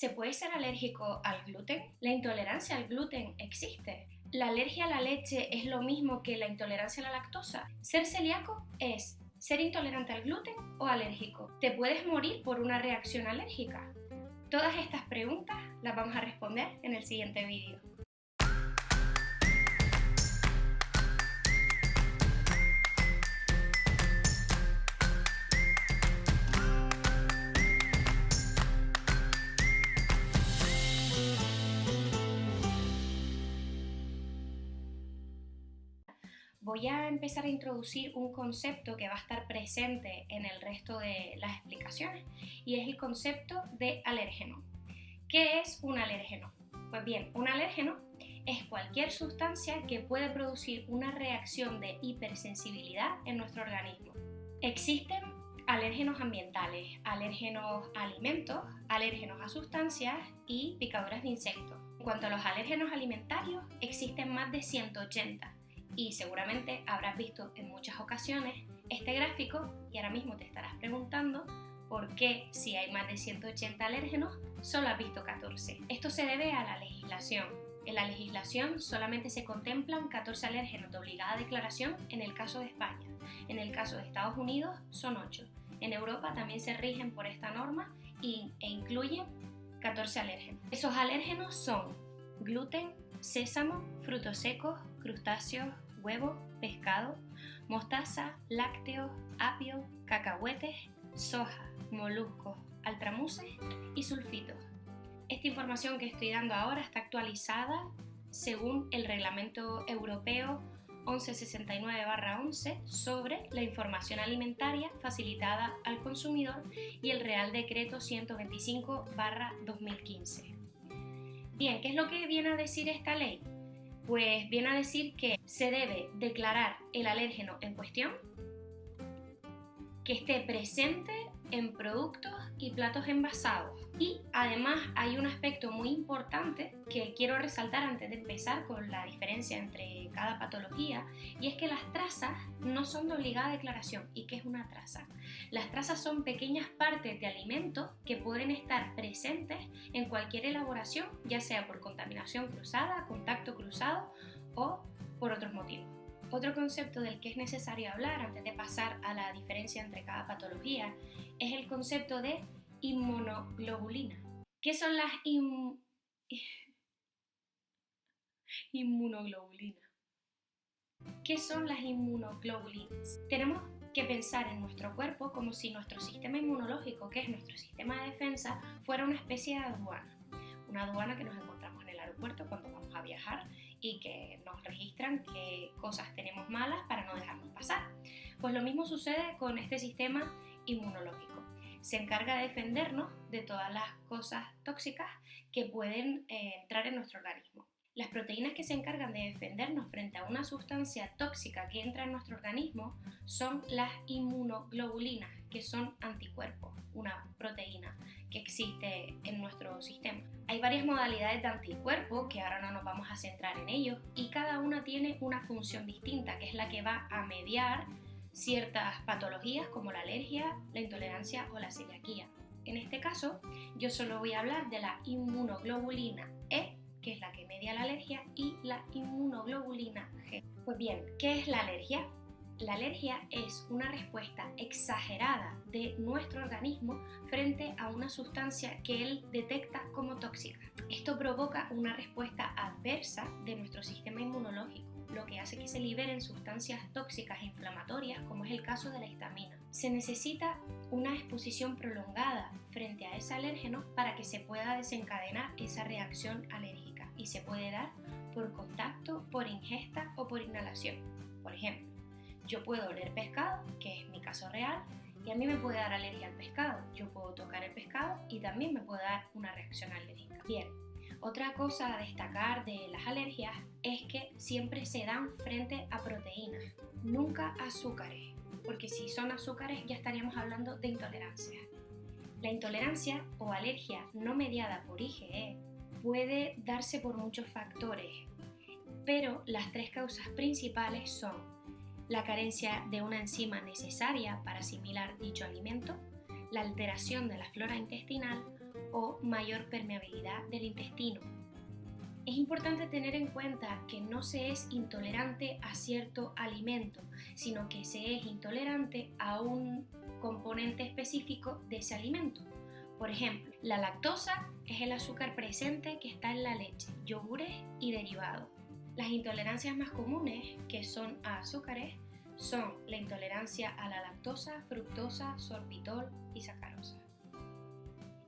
¿Se puede ser alérgico al gluten? ¿La intolerancia al gluten existe? ¿La alergia a la leche es lo mismo que la intolerancia a la lactosa? ¿Ser celíaco es ser intolerante al gluten o alérgico? ¿Te puedes morir por una reacción alérgica? Todas estas preguntas las vamos a responder en el siguiente vídeo. Voy a empezar a introducir un concepto que va a estar presente en el resto de las explicaciones y es el concepto de alérgeno. ¿Qué es un alérgeno? Pues bien, un alérgeno es cualquier sustancia que puede producir una reacción de hipersensibilidad en nuestro organismo. Existen alérgenos ambientales, alérgenos a alimentos, alérgenos a sustancias y picaduras de insectos. En cuanto a los alérgenos alimentarios, existen más de 180. Y seguramente habrás visto en muchas ocasiones este gráfico y ahora mismo te estarás preguntando por qué, si hay más de 180 alérgenos, solo has visto 14. Esto se debe a la legislación. En la legislación solamente se contemplan 14 alérgenos de obligada declaración en el caso de España. En el caso de Estados Unidos son 8. En Europa también se rigen por esta norma e incluyen 14 alérgenos. Esos alérgenos son gluten, sésamo, frutos secos, crustáceos, huevo, pescado, mostaza, lácteos, apio, cacahuetes, soja, moluscos, altramuces y sulfitos. Esta información que estoy dando ahora está actualizada según el Reglamento Europeo 1169/11 sobre la información alimentaria facilitada al consumidor y el Real Decreto 125/2015. Bien, ¿qué es lo que viene a decir esta ley? Pues viene a decir que se debe declarar el alérgeno en cuestión, que esté presente en productos y platos envasados. Y además hay un aspecto muy importante que quiero resaltar antes de empezar con la diferencia entre cada patología, y es que las trazas no son de obligada declaración. ¿Y qué es una traza? Las trazas son pequeñas partes de alimentos que pueden estar presentes en cualquier elaboración, ya sea por contaminación cruzada, contacto cruzado o por otros motivos. Otro concepto del que es necesario hablar antes de pasar a la diferencia entre cada patología es el concepto de inmunoglobulina. ¿Qué son las inmunoglobulinas? ¿Qué son las inmunoglobulinas? Tenemos que pensar en nuestro cuerpo como si nuestro sistema inmunológico, que es nuestro sistema de defensa, fuera una especie de aduana. Una aduana que nos encontramos en el aeropuerto cuando vamos a viajar y que nos registran qué cosas tenemos malas para no dejarnos pasar. Pues lo mismo sucede con este sistema inmunológico. Se encarga de defendernos de todas las cosas tóxicas que pueden entrar en nuestro organismo. Las proteínas que se encargan de defendernos frente a una sustancia tóxica que entra en nuestro organismo son las inmunoglobulinas, que son anticuerpos, una proteína que existe en nuestro sistema. Hay varias modalidades de anticuerpos, que ahora no nos vamos a centrar en ellos, y cada una tiene una función distinta, que es la que va a mediar ciertas patologías como la alergia, la intolerancia o la celiaquía. En este caso, yo solo voy a hablar de la inmunoglobulina E, que es la que media la alergia, y la inmunoglobulina G. Pues bien, ¿qué es la alergia? La alergia es una respuesta exagerada de nuestro organismo frente a una sustancia que él detecta como tóxica. Esto provoca una respuesta adversa de nuestro sistema inmunológico, lo que hace que se liberen sustancias tóxicas e inflamatorias, como es el caso de la histamina. Se necesita una exposición prolongada frente a ese alérgeno para que se pueda desencadenar esa reacción alérgica, y se puede dar por contacto, por ingesta o por inhalación. Por ejemplo, yo puedo oler pescado, que es mi caso real, y a mí me puede dar alergia al pescado. Yo puedo tocar el pescado y también me puede dar una reacción alérgica. Bien, otra cosa a destacar de las alergias es que siempre se dan frente a proteínas, nunca azúcares, porque si son azúcares ya estaríamos hablando de intolerancia. La intolerancia o alergia no mediada por IgE puede darse por muchos factores, pero las tres causas principales son la carencia de una enzima necesaria para asimilar dicho alimento, la alteración de la flora intestinal o mayor permeabilidad del intestino. Es importante tener en cuenta que no se es intolerante a cierto alimento, sino que se es intolerante a un componente específico de ese alimento. Por ejemplo, la lactosa es el azúcar presente que está en la leche, yogures y derivados. Las intolerancias más comunes, que son a azúcares, son la intolerancia a la lactosa, fructosa, sorbitol y sacarosa.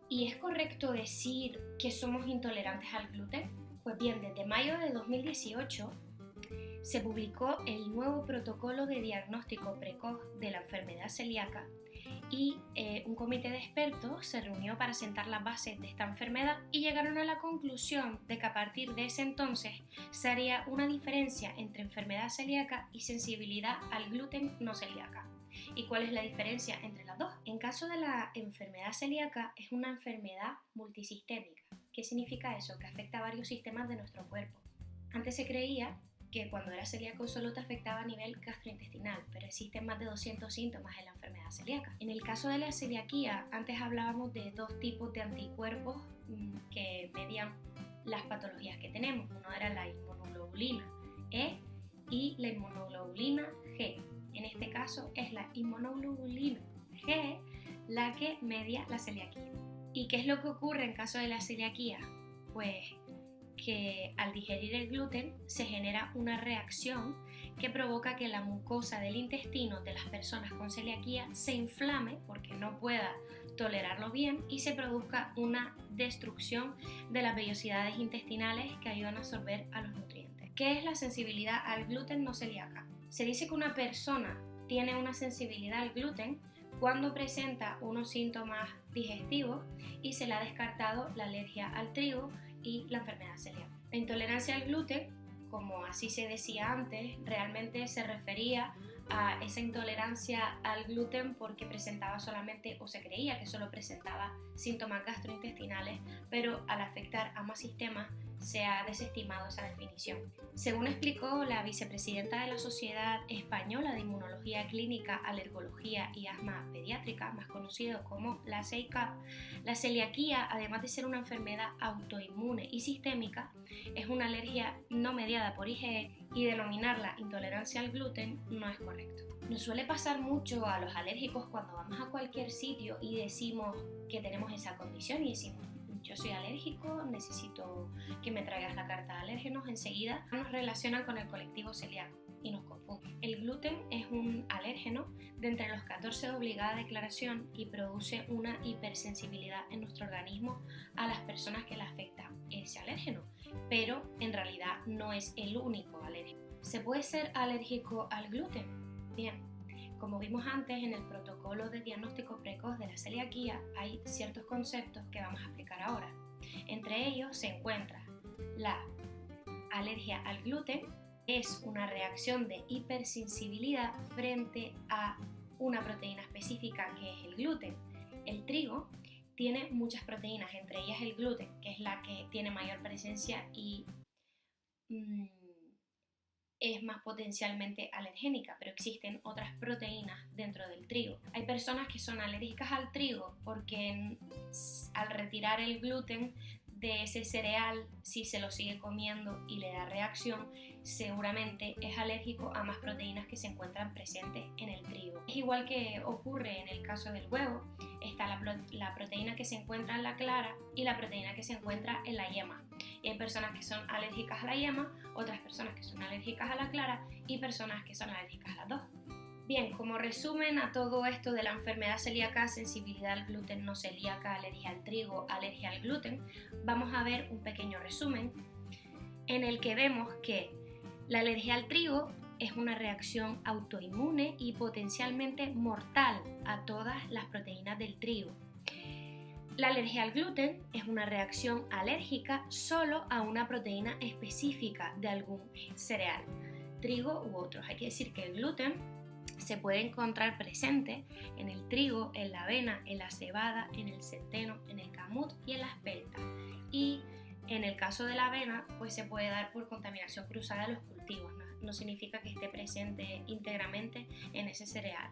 ¿Y es correcto decir que somos intolerantes al gluten? Pues bien, desde mayo de 2018 se publicó el nuevo protocolo de diagnóstico precoz de la enfermedad celíaca y un comité de expertos se reunió para sentar las bases de esta enfermedad y llegaron a la conclusión de que a partir de ese entonces se haría una diferencia entre enfermedad celíaca y sensibilidad al gluten no celíaca. ¿Y cuál es la diferencia entre las dos? En caso de la enfermedad celíaca es una enfermedad multisistémica. ¿Qué significa eso? Que afecta a varios sistemas de nuestro cuerpo. Antes se creía que cuando era celíaco solo te afectaba a nivel gastrointestinal, pero existen más de 200 síntomas en la enfermedad celíaca. En el caso de la celiaquía, antes hablábamos de dos tipos de anticuerpos que medían las patologías que tenemos. Uno era la inmunoglobulina E y la inmunoglobulina G. En este caso es la inmunoglobulina G la que media la celiaquía. ¿Y qué es lo que ocurre en caso de la celiaquía? Pues que al digerir el gluten se genera una reacción que provoca que la mucosa del intestino de las personas con celiaquía se inflame porque no pueda tolerarlo bien y se produzca una destrucción de las vellosidades intestinales que ayudan a absorber a los nutrientes. ¿Qué es la sensibilidad al gluten no celíaca? Se dice que una persona tiene una sensibilidad al gluten cuando presenta unos síntomas digestivos y se le ha descartado la alergia al trigo y la enfermedad celíaca. La intolerancia al gluten, como así se decía antes, realmente se refería a esa intolerancia al gluten porque presentaba solamente, o se creía que solo presentaba síntomas gastrointestinales, pero al afectar a más sistemas se ha desestimado esa definición. Según explicó la vicepresidenta de la Sociedad Española de Inmunología Clínica, Alergología y Asma Pediátrica, más conocido como la CEICAP, la celiaquía, además de ser una enfermedad autoinmune y sistémica, es una alergia no mediada por IgE y denominarla intolerancia al gluten no es correcto. Nos suele pasar mucho a los alérgicos cuando vamos a cualquier sitio y decimos que tenemos esa condición y decimos: yo soy alérgico, necesito que me traigas la carta de alérgenos. Enseguida nos relacionan con el colectivo celíaco y nos confunden. El gluten es un alérgeno de entre los 14 de obligada declaración y produce una hipersensibilidad en nuestro organismo a las personas que le afecta ese alérgeno, pero en realidad no es el único alérgeno. ¿Se puede ser alérgico al gluten? Bien. Como vimos antes, en el protocolo de diagnóstico precoz de la celiaquía hay ciertos conceptos que vamos a explicar ahora. Entre ellos se encuentra la alergia al gluten, es una reacción de hipersensibilidad frente a una proteína específica que es el gluten. El trigo tiene muchas proteínas, entre ellas el gluten, que es la que tiene mayor presencia y es más potencialmente alergénica, pero existen otras proteínas dentro del trigo. Hay personas que son alérgicas al trigo porque al retirar el gluten de ese cereal, si se lo sigue comiendo y le da reacción, seguramente es alérgico a más proteínas que se encuentran presentes en el trigo. Es igual que ocurre en el caso del huevo, está la proteína que se encuentra en la clara y la proteína que se encuentra en la yema. Y hay personas que son alérgicas a la yema, otras personas que son alérgicas a la clara y personas que son alérgicas a las dos. Bien, como resumen a todo esto de la enfermedad celíaca, sensibilidad al gluten no celíaca, alergia al trigo, alergia al gluten, vamos a ver un pequeño resumen en el que vemos que la alergia al trigo es una reacción autoinmune y potencialmente mortal a todas las proteínas del trigo. La alergia al gluten es una reacción alérgica solo a una proteína específica de algún cereal, trigo u otros. Hay que decir que el gluten se puede encontrar presente en el trigo, en la avena, en la cebada, en el centeno, en el camut y en la espelta. Y en el caso de la avena, pues se puede dar por contaminación cruzada de los cultivos, no significa que esté presente íntegramente en ese cereal.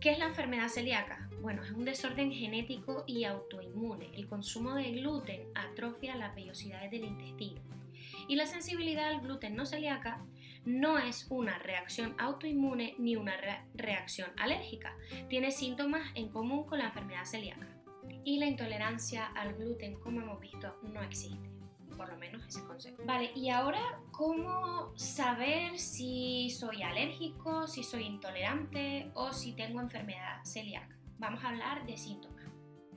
¿Qué es la enfermedad celíaca? Bueno, es un desorden genético y autoinmune. El consumo de gluten atrofia las vellosidades del intestino. Y la sensibilidad al gluten no celíaca no es una reacción autoinmune ni una reacción alérgica. Tiene síntomas en común con la enfermedad celíaca. Y la intolerancia al gluten, como hemos visto, no existe. Por lo menos ese concepto. Vale, y ahora, ¿cómo saber si soy alérgico, si soy intolerante o si tengo enfermedad celíaca? Vamos a hablar de síntomas.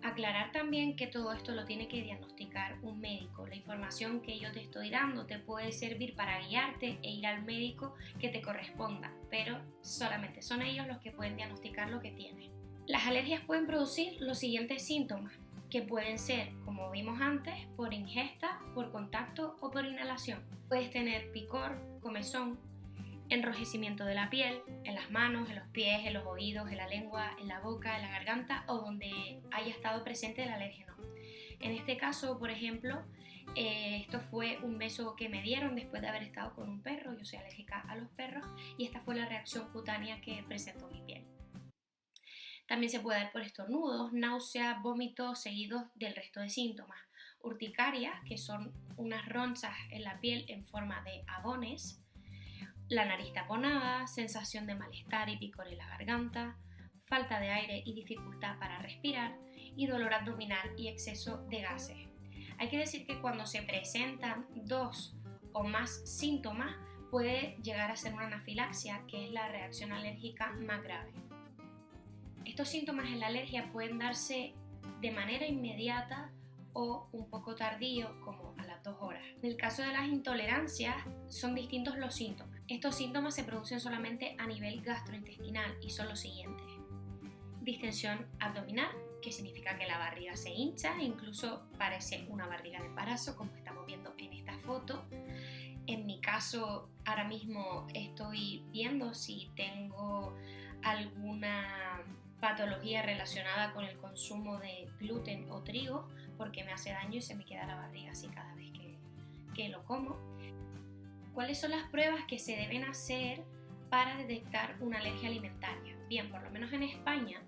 Aclarar también que todo esto lo tiene que diagnosticar un médico. La información que yo te estoy dando te puede servir para guiarte e ir al médico que te corresponda, pero solamente son ellos los que pueden diagnosticar lo que tienes. Las alergias pueden producir los siguientes síntomas, que pueden ser, como vimos antes, por ingesta, por contacto o por inhalación. Puedes tener picor, comezón, enrojecimiento de la piel, en las manos, en los pies, en los oídos, en la lengua, en la boca, en la garganta o donde haya estado presente el alérgeno. En este caso, por ejemplo, esto fue un beso que me dieron después de haber estado con un perro. Yo soy alérgica a los perros y esta fue la reacción cutánea que presentó mi piel. También se puede dar por estornudos, náuseas, vómitos seguidos del resto de síntomas. Urticarias, que son unas ronchas en la piel en forma de abones. La nariz taponada, sensación de malestar y picor en la garganta, falta de aire y dificultad para respirar y dolor abdominal y exceso de gases. Hay que decir que cuando se presentan 2 o más síntomas puede llegar a ser una anafilaxia, que es la reacción alérgica más grave. Estos síntomas en la alergia pueden darse de manera inmediata o un poco tardío, como a las 2 horas. En el caso de las intolerancias, son distintos los síntomas. Estos síntomas se producen solamente a nivel gastrointestinal y son los siguientes: distensión abdominal, que significa que la barriga se hincha e incluso parece una barriga de embarazo, como estamos viendo en esta foto. En mi caso, ahora mismo estoy viendo si tengo alguna patología relacionada con el consumo de gluten o trigo, porque me hace daño y se me queda la barriga así cada vez que lo como. ¿Cuáles son las pruebas que se deben hacer para detectar una alergia alimentaria? Bien, por lo menos en España,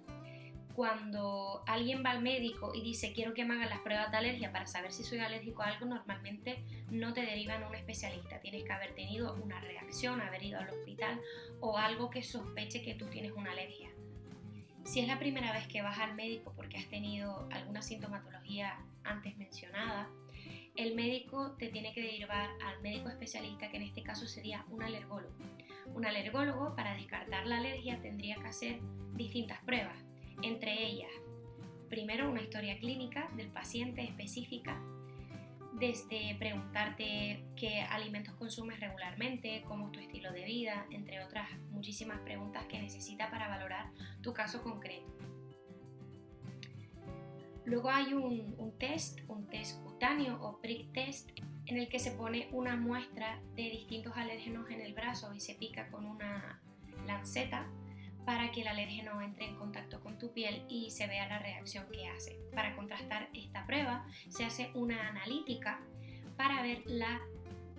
cuando alguien va al médico y dice quiero que me hagan las pruebas de alergia para saber si soy alérgico a algo, normalmente no te derivan a un especialista. Tienes que haber tenido una reacción, haber ido al hospital o algo que sospeche que tú tienes una alergia. Si es la primera vez que vas al médico porque has tenido alguna sintomatología antes mencionada, el médico te tiene que derivar al médico especialista, que en este caso sería un alergólogo. Un alergólogo, para descartar la alergia, tendría que hacer distintas pruebas, entre ellas, primero una historia clínica del paciente específica, desde preguntarte qué alimentos consumes regularmente, cómo es tu estilo de vida, entre otras muchísimas preguntas que necesita para valorar tu caso concreto. Luego hay un test cutáneo o prick test, en el que se pone una muestra de distintos alérgenos en el brazo y se pica con una lanceta para que el alérgeno entre en contacto con tu piel y se vea la reacción que hace. Para contrastar esta prueba se hace una analítica para ver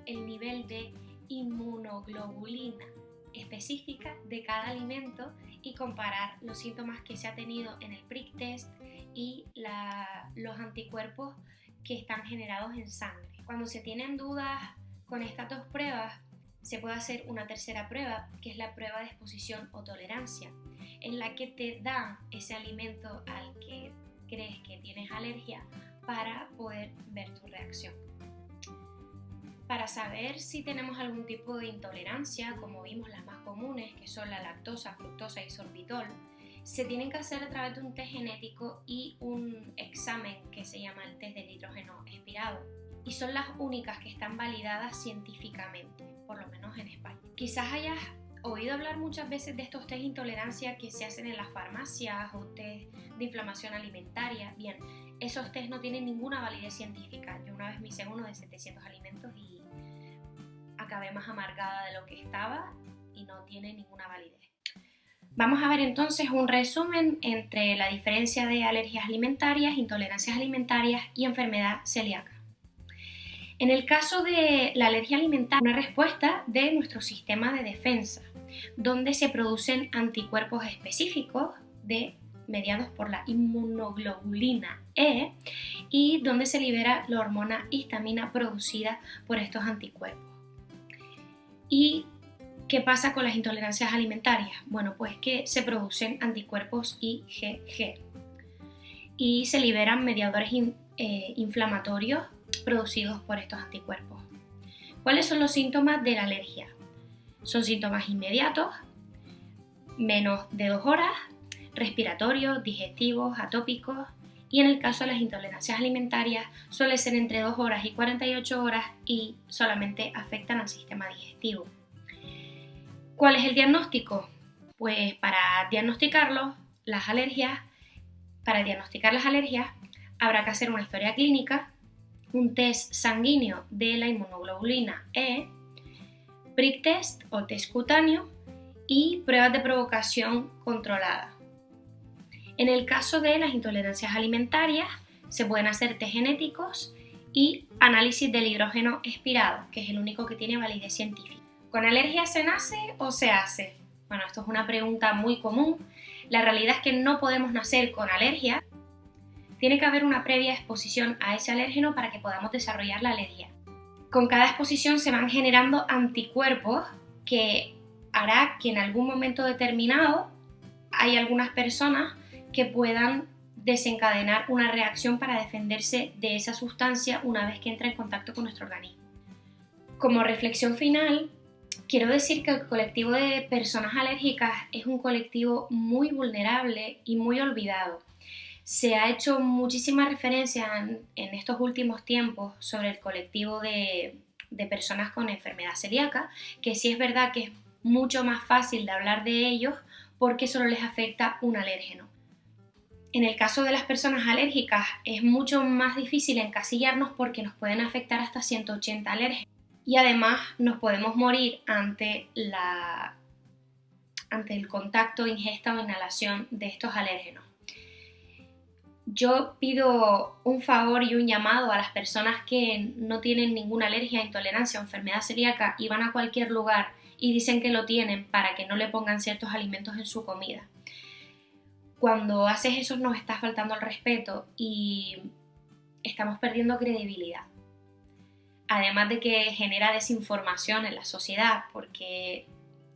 el nivel de inmunoglobulina específica de cada alimento y comparar los síntomas que se ha tenido en el prick test y los anticuerpos que están generados en sangre. Cuando se tienen dudas con estas 2 pruebas, se puede hacer una tercera prueba, que es la prueba de exposición o tolerancia, en la que te dan ese alimento al que crees que tienes alergia para poder ver tu reacción. Para saber si tenemos algún tipo de intolerancia, como vimos las más comunes, que son la lactosa, fructosa y sorbitol, se tienen que hacer a través de un test genético y un examen que se llama el test de nitrógeno expirado, y son las únicas que están validadas científicamente, por lo menos en España. Quizás hayas oído hablar muchas veces de estos test de intolerancia que se hacen en las farmacias o test de inflamación alimentaria. Bien, esos test no tienen ninguna validez científica. Yo una vez me hice uno de 700 alimentos y acabé más amargada de lo que estaba y no tiene ninguna validez. Vamos a ver entonces un resumen entre la diferencia de alergias alimentarias, intolerancias alimentarias y enfermedad celíaca. En el caso de la alergia alimentaria, una respuesta de nuestro sistema de defensa, donde se producen anticuerpos específicos mediados por la inmunoglobulina E y donde se libera la hormona histamina producida por estos anticuerpos. ¿Y qué pasa con las intolerancias alimentarias? Bueno, pues que se producen anticuerpos IgG y se liberan mediadores inflamatorios producidos por estos anticuerpos. ¿Cuáles son los síntomas de la alergia? Son síntomas inmediatos, menos de 2 horas, respiratorios, digestivos, atópicos, y en el caso de las intolerancias alimentarias suele ser entre 2 horas y 48 horas y solamente afectan al sistema digestivo. ¿Cuál es el diagnóstico? Pues para diagnosticar las alergias habrá que hacer una historia clínica, un test sanguíneo de la inmunoglobulina E, prick test o test cutáneo y pruebas de provocación controlada. En el caso de las intolerancias alimentarias se pueden hacer test genéticos y análisis del hidrógeno expirado, que es el único que tiene validez científica. ¿Con alergia se nace o se hace? Bueno, esto es una pregunta muy común. La realidad es que no podemos nacer con alergia. Tiene que haber una previa exposición a ese alérgeno para que podamos desarrollar la alergia. Con cada exposición se van generando anticuerpos que hará que en algún momento determinado hay algunas personas que puedan desencadenar una reacción para defenderse de esa sustancia una vez que entra en contacto con nuestro organismo. Como reflexión final, quiero decir que el colectivo de personas alérgicas es un colectivo muy vulnerable y muy olvidado. Se ha hecho muchísima referencia en estos últimos tiempos sobre el colectivo de personas con enfermedad celíaca, que sí es verdad que es mucho más fácil de hablar de ellos porque solo les afecta un alérgeno. En el caso de las personas alérgicas es mucho más difícil encasillarnos porque nos pueden afectar hasta 180 alérgenos y además nos podemos morir ante el contacto, ingesta o inhalación de estos alérgenos. Yo pido un favor y un llamado a las personas que no tienen ninguna alergia, intolerancia o enfermedad celíaca y van a cualquier lugar y dicen que lo tienen para que no le pongan ciertos alimentos en su comida. Cuando haces eso nos está faltando el respeto y estamos perdiendo credibilidad. Además de que genera desinformación en la sociedad, porque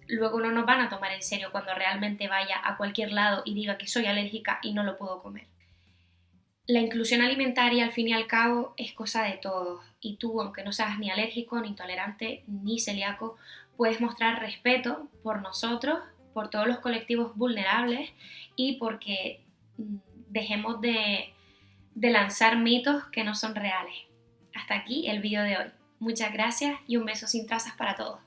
luego no nos van a tomar en serio cuando realmente vaya a cualquier lado y diga que soy alérgica y no lo puedo comer. La inclusión alimentaria, al fin y al cabo, es cosa de todos. Y tú, aunque no seas ni alérgico, ni intolerante, ni celíaco, puedes mostrar respeto por nosotros, por todos los colectivos vulnerables y porque dejemos de lanzar mitos que no son reales. Hasta aquí el vídeo de hoy. Muchas gracias y un beso sin trazas para todos.